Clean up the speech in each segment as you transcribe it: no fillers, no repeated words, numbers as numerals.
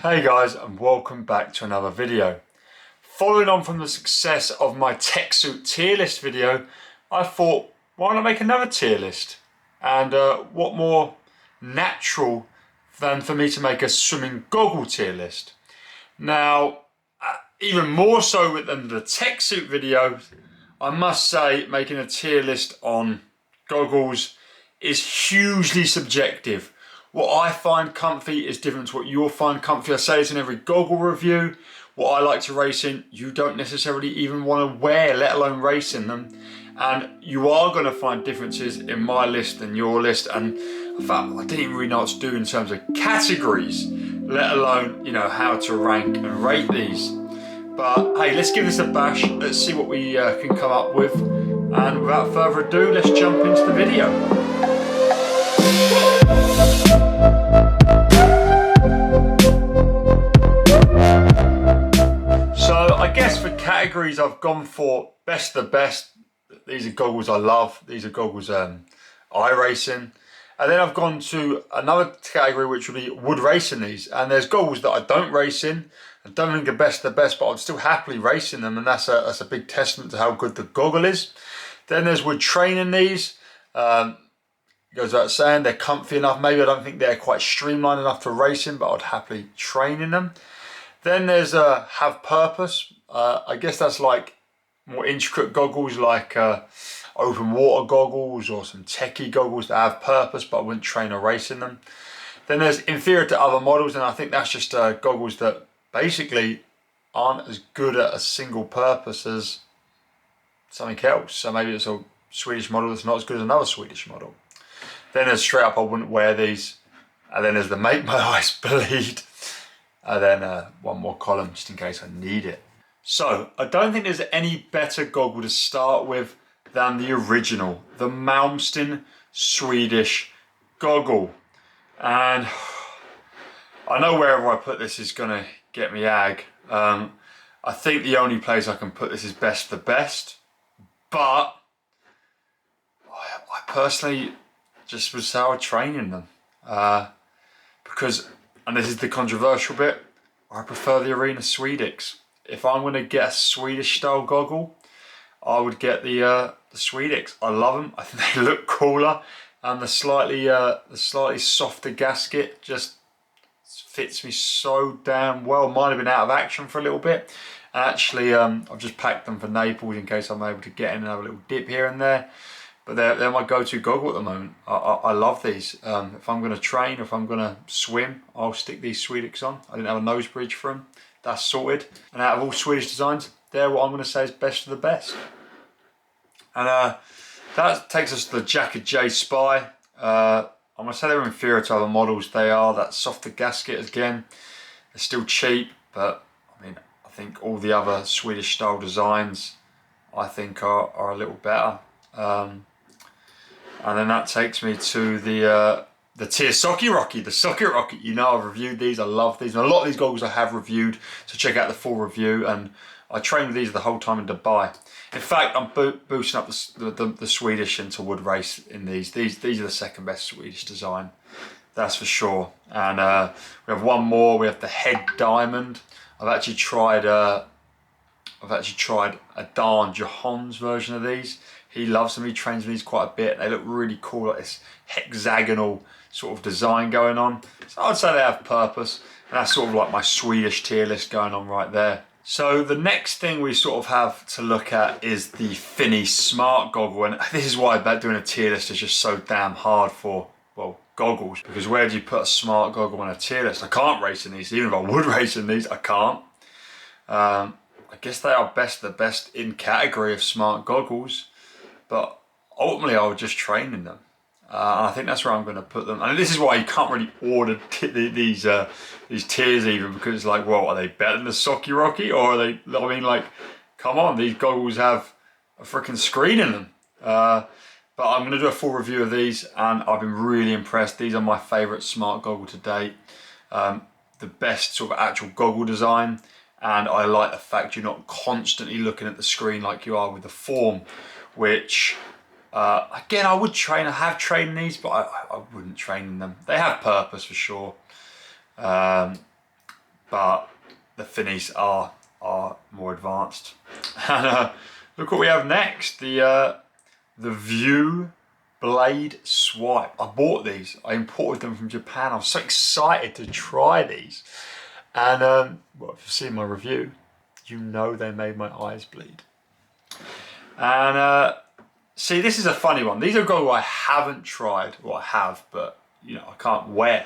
Hey guys, and welcome back to another video. Following on from the success of my tech suit tier list video, I thought, why not make another tier list? And what more natural than for me to make a swimming goggle tier list? Now, even more so than the tech suit video, I must say making a tier list on goggles is hugely subjective. What I find comfy is different to what you'll find comfy. I say this in every goggle review. What I like to race in, you don't necessarily even want to wear, let alone race in them. And you are going to find differences in my list and your list. And in fact, I didn't even really know what to do in terms of categories, let alone, how to rank and rate these. But hey, let's give this a bash. Let's see what we can come up with. And without further ado, let's jump into the video. So I guess for categories I've gone for best of the best. These are goggles I love. These are goggles I race in. And then I've gone to another category which would be would race in these. And there's goggles that I don't race in. I don't think are best of the best, but I'd still happily race in them. And that's a big testament to how good the goggle is. Then there's would train in these. Goes without saying, they're comfy enough. Maybe I don't think they're quite streamlined enough to race in, but I'd happily train in them. Then there's have purpose. I guess that's like more intricate goggles, like open water goggles or some techie goggles that have purpose, but I wouldn't train or race in them. Then there's inferior to other models, and I think that's just goggles that basically aren't as good at a single purpose as something else. So maybe it's a Swedish model that's not as good as another Swedish model. Then there's straight up I wouldn't wear these. And then there's the make my eyes bleed. And then one more column just in case I need it. So I don't think there's any better goggle to start with than the original, the Malmsteen Swedish goggle. And I know wherever I put this is gonna get me ag. I think the only place I can put this is best the best, but I personally just was how I train in them. Because, and this is the controversial bit, I prefer the Arena Swedish. If I'm going to get a Swedish style goggle, I would get the Swedish. I love them. I think they look cooler, and the slightly softer gasket just fits me so damn well. Mine have been out of action for a little bit. Actually, I've just packed them for Naples in case I'm able to get in and have a little dip here and there. But they're my go-to goggle at the moment. I love these. If I'm going to train, if I'm going to swim, I'll stick these Swedish on. I didn't have a nose bridge for them. That's sorted. And out of all Swedish designs, they're what I'm going to say is best of the best. And that takes us to the Jacket J Spy. I'm going to say they're inferior to other models. They are that softer gasket again. They're still cheap, but I mean, I think all the other Swedish style designs I think are a little better. And then that takes me to the Tier Socky Rocky, the Socket Rocket. I've reviewed these, I love these, and a lot of these goggles I have reviewed, so check out the full review. And I trained with these the whole time in Dubai. In fact, I'm boosting up the Swedish into wood race in these. These are the second best Swedish design, that's for sure. And we have one more. We have the Head Diamond. I've actually tried a Dan Johan's version of these. He loves them, he trains with these quite a bit. They look really cool, like this hexagonal sort of design going on. So I'd say they have purpose. And that's sort of like my Swedish tier list going on right there. So the next thing we sort of have to look at is the Finny Smart Goggle. And this is why doing a tier list is just so damn hard for, well, goggles. Because where do you put a smart goggle on a tier list? I can't race in these. Even if I would race in these, I can't. I guess they are best of the best in category of smart goggles. But ultimately I would just train in them. And I think that's where I'm going to put them. And this is why you can't really order these tiers even, because it's like, well, are they better than the Socky Rocky? Or are they, I mean, like, come on, these goggles have a freaking screen in them. But I'm going to do a full review of these, and I've been really impressed. These are my favourite smart goggle to date. The best sort of actual goggle design. And I like the fact you're not constantly looking at the screen like you are with the Form, which again, I would train. I have trained these, but I wouldn't train in them. They have purpose for sure, but the finis are more advanced. And look what we have next, the View Blade Swipe. I bought these, I imported them from Japan. I was so excited to try these. And well, if you've seen my review, you know they made my eyes bleed. And see, this is a funny one. These are goggles I haven't tried, well I have, but you know, I can't wear.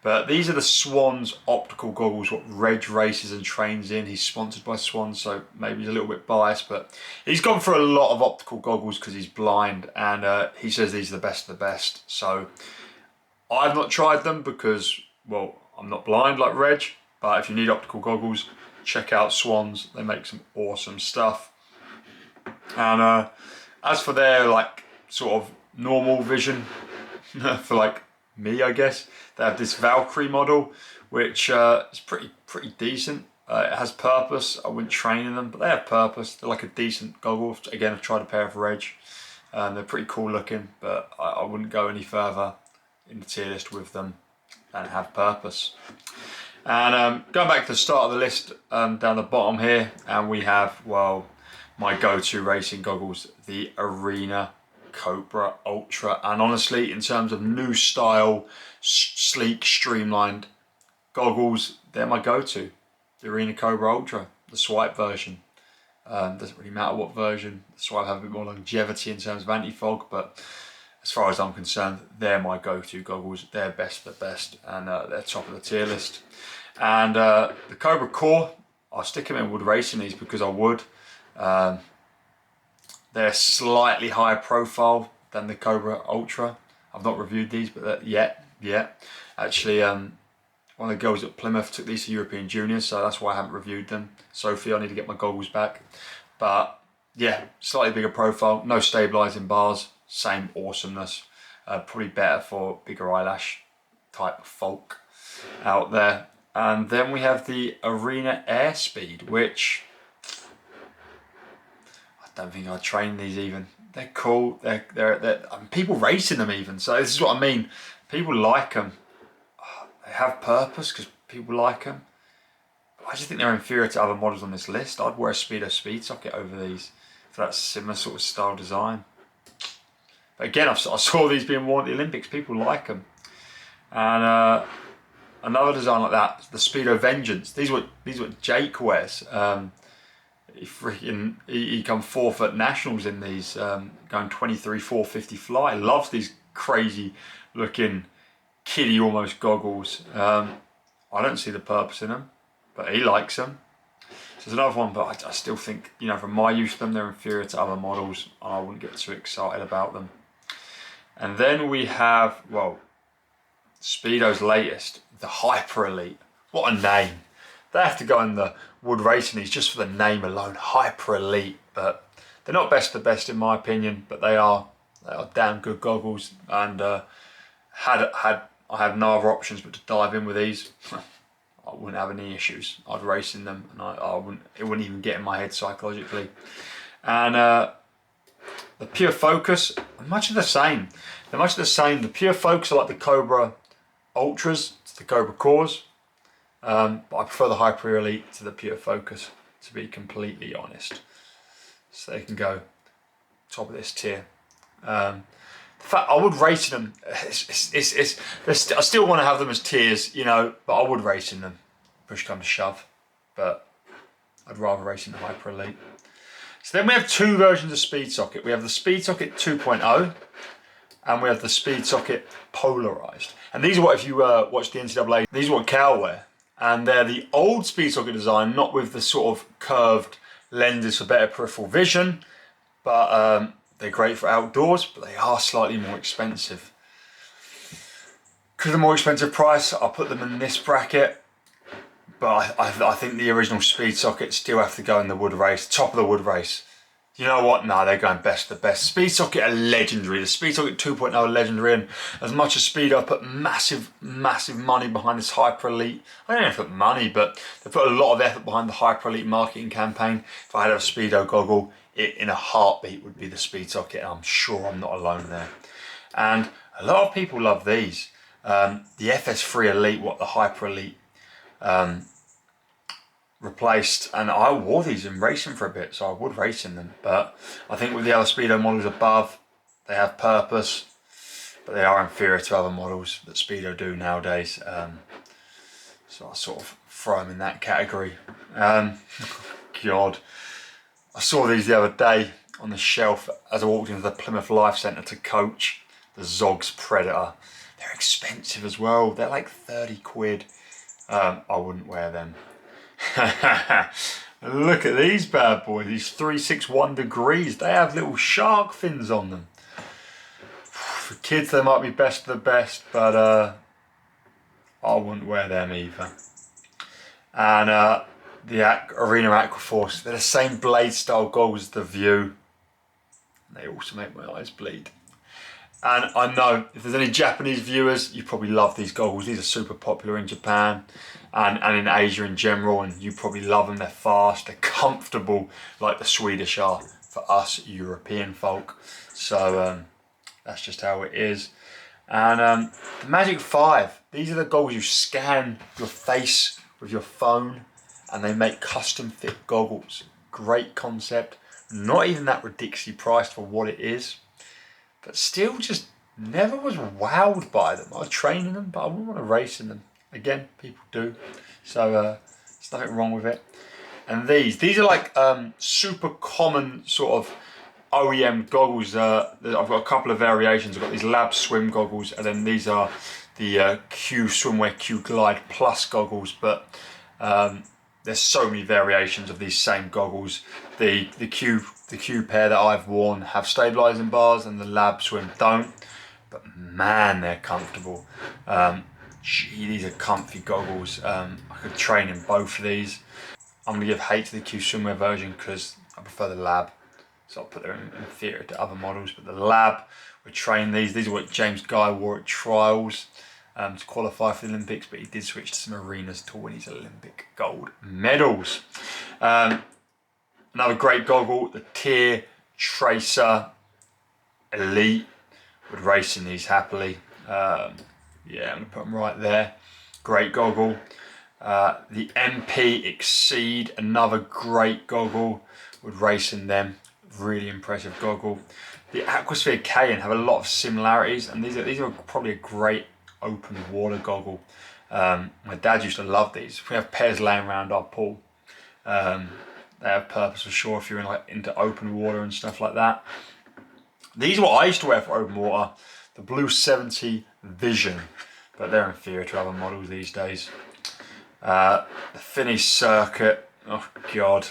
But these are the Swans optical goggles, what Reg races and trains in. He's sponsored by Swans, so maybe he's a little bit biased, but he's gone for a lot of optical goggles because he's blind, and he says these are the best of the best. So I've not tried them because, well, I'm not blind like Reg, but if you need optical goggles, check out Swans. They make some awesome stuff. And as for their like sort of normal vision, for like me, I guess, they have this Valkyrie model, which is pretty decent. It has purpose. I wouldn't train in them, but they have purpose. They're like a decent goggle. Again, I've tried a pair of Reg. They're pretty cool looking, but I wouldn't go any further in the tier list with them and have purpose. And going back to the start of the list, down the bottom here, and we have, well, my go-to racing goggles, the Arena Cobra Ultra. And honestly, in terms of new style, sleek, streamlined goggles, they're my go-to. The Arena Cobra Ultra, the swipe version. Doesn't really matter what version. The swipe have a bit more longevity in terms of anti-fog, but as far as I'm concerned, they're my go-to goggles. They're best of the best, and they're top of the tier list. And the Cobra Core, I'll stick them in wood racing these because I would. They're slightly higher profile than the Cobra Ultra. I've not reviewed these, but yet. Actually, one of the girls at Plymouth took these to European Juniors, so that's why I haven't reviewed them. Sophie, I need to get my goggles back. But yeah, slightly bigger profile, no stabilising bars, same awesomeness. Probably better for bigger eyelash type of folk out there. And then we have the Arena Airspeed, which I don't think I'd train these even. They're cool. They're people racing them even. So this is what I mean. People like them. They have purpose because people like them. But I just think they're inferior to other models on this list. I'd wear a Speedo speed socket over these for that similar sort of style design. But again, I saw these being worn at the Olympics. People like them. And another design like that, the Speedo Vengeance. These are what Jake wears. He come fourth at nationals in these, going 23.450 fly. Loves these crazy looking kiddie almost goggles. I don't see the purpose in them, but he likes them. So there's another one, but I still think, you know, from my use of them, they're inferior to other models. I wouldn't get too excited about them. And then we have, well, Speedo's latest, the Hyper Elite. What a name. They have to go in the wood racing these just for the name alone, Hyper Elite. But they're not best of the best in my opinion, but they are damn good goggles. And I have no other options but to dive in with these. I wouldn't have any issues. I'd race in them, and it wouldn't even get in my head psychologically. And the Pure Focus, much of the same. They're much the same. The Pure Focus are like the Cobra Ultras to the Cobra Cores. But I prefer the Hyper Elite to the Pure Focus, to be completely honest. So they can go top of this tier. In fact, I would race in them. I still want to have them as tiers, you know, but I would race in them. Push comes to shove. But I'd rather race in the Hyper Elite. So then we have two versions of Speed Socket. We have the Speed Socket 2.0 and we have the Speed Socket Polarized. And these are what, if you watch the NCAA, these are what Cal wear. And they're the old Speed Socket design, not with the sort of curved lenses for better peripheral vision, but they're great for outdoors, but they are slightly more expensive. Because of the more expensive price, I'll put them in this bracket. But I think the original Speed Sockets still have to go in the wood race, top of the wood race. You know what? No, they're going best of the best. Speed Socket are legendary. The Speed Socket 2.0 are legendary, and as much as Speedo put massive money behind this Hyper Elite, I don't know if they put money, but they put a lot of effort behind the Hyper Elite marketing campaign. If I had a Speedo goggle, it in a heartbeat would be the Speed Socket, and I'm sure I'm not alone there. And a lot of people love these. The FS3 Elite, what the Hyper Elite replaced, and I wore these in racing for a bit, so I would race in them. But I think with the other Speedo models above, they have purpose, but they are inferior to other models that Speedo do nowadays. So I sort of throw them in that category. God, I saw these the other day on the shelf as I walked into the Plymouth Life Centre to coach. The Zoggs Predator. They're expensive as well. They're like 30 quid. I wouldn't wear them. Look at these bad boys. These 361 degrees. They have little shark fins on them. For kids, they might be best of the best, but I wouldn't wear them either. And the Arena Aquaforce. They're the same blade style goggles as the View. They also make my eyes bleed. And I know if there's any Japanese viewers, you probably love these goggles. These are super popular in Japan and in Asia in general, and you probably love them. They're fast, they're comfortable, like the Swedish are for us European folk. So that's just how it is. And the Magic 5, these are the goggles you scan your face with your phone, and they make custom fit goggles. Great concept. Not even that ridiculously priced for what it is. But still just never was wowed by them. I was training them, but I wouldn't want to race in them. Again, people do. So there's nothing wrong with it. And these are like super common sort of OEM goggles. I've got a couple of variations. I've got these Lab Swim goggles, and then these are the Q Swimwear Q Glide Plus goggles. But there's so many variations of these same goggles. The Q pair that I've worn have stabilizing bars, and the Lab Swim don't. But man, they're comfortable. Gee, these are comfy goggles. I could train in both of these. I'm gonna give hate to the Q Swimwear version because I prefer the Lab, so I'll put them inferior to other models. But the Lab would train these. These are what James Guy wore at trials to qualify for the Olympics, but he did switch to some arenas to win his Olympic gold medals. Another great goggle, the Tier Tracer Elite. Would race in these happily. Yeah, I'm gonna put them right there. Great goggle. The MP Exceed, another great goggle. Would race in them. Really impressive goggle. The Aquasphere K have a lot of similarities, and these are probably a great open water goggle. My dad used to love these. We have pairs laying around our pool. They have purpose for sure if you're into open water and stuff like that. These are what I used to wear for open water, the Blue 70 Vision, but they're inferior to other models these days. The Finish Circuit, oh God.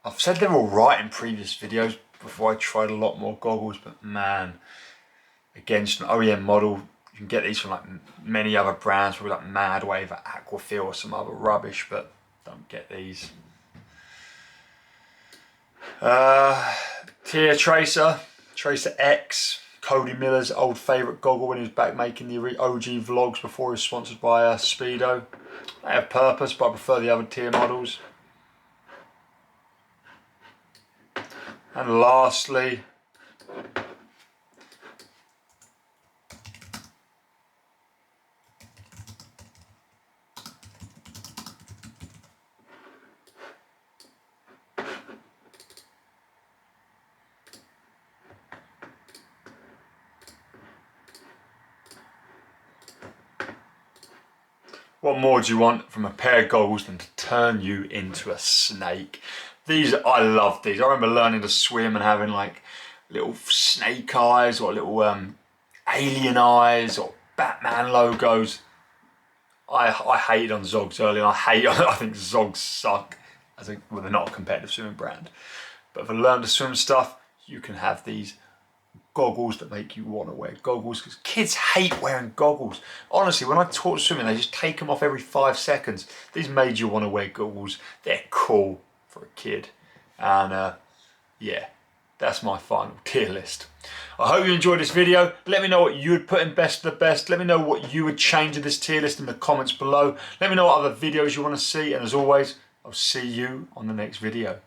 I've said they're alright in previous videos before I tried a lot more goggles, but man, against an OEM model, you can get these from like many other brands, probably like Madwave or Aquafil or some other rubbish, but don't get these. Tier Tracer X, Cody Miller's old favourite goggle when he was back making the OG vlogs before he was sponsored by Speedo. They have purpose, but I prefer the other tier models. And lastly, what more do you want from a pair of goggles than to turn you into a snake? These, I love these. I remember learning to swim and having like little snake eyes or little alien eyes or Batman logos. I hated on Zoggs early, and I think Zoggs suck. Well, they're not a competitive swimming brand. But for learn to swim stuff, you can have these goggles that make you want to wear goggles, because kids hate wearing goggles. Honestly, when I taught swimming, they just take them off every 5 seconds. These made you want to wear goggles. They're cool for a kid. And yeah, that's my final tier list. I hope you enjoyed this video. Let me know what you would put in best of the best. Let me know what you would change in this tier list in the comments below. Let me know what other videos you want to see. And as always, I'll see you on the next video.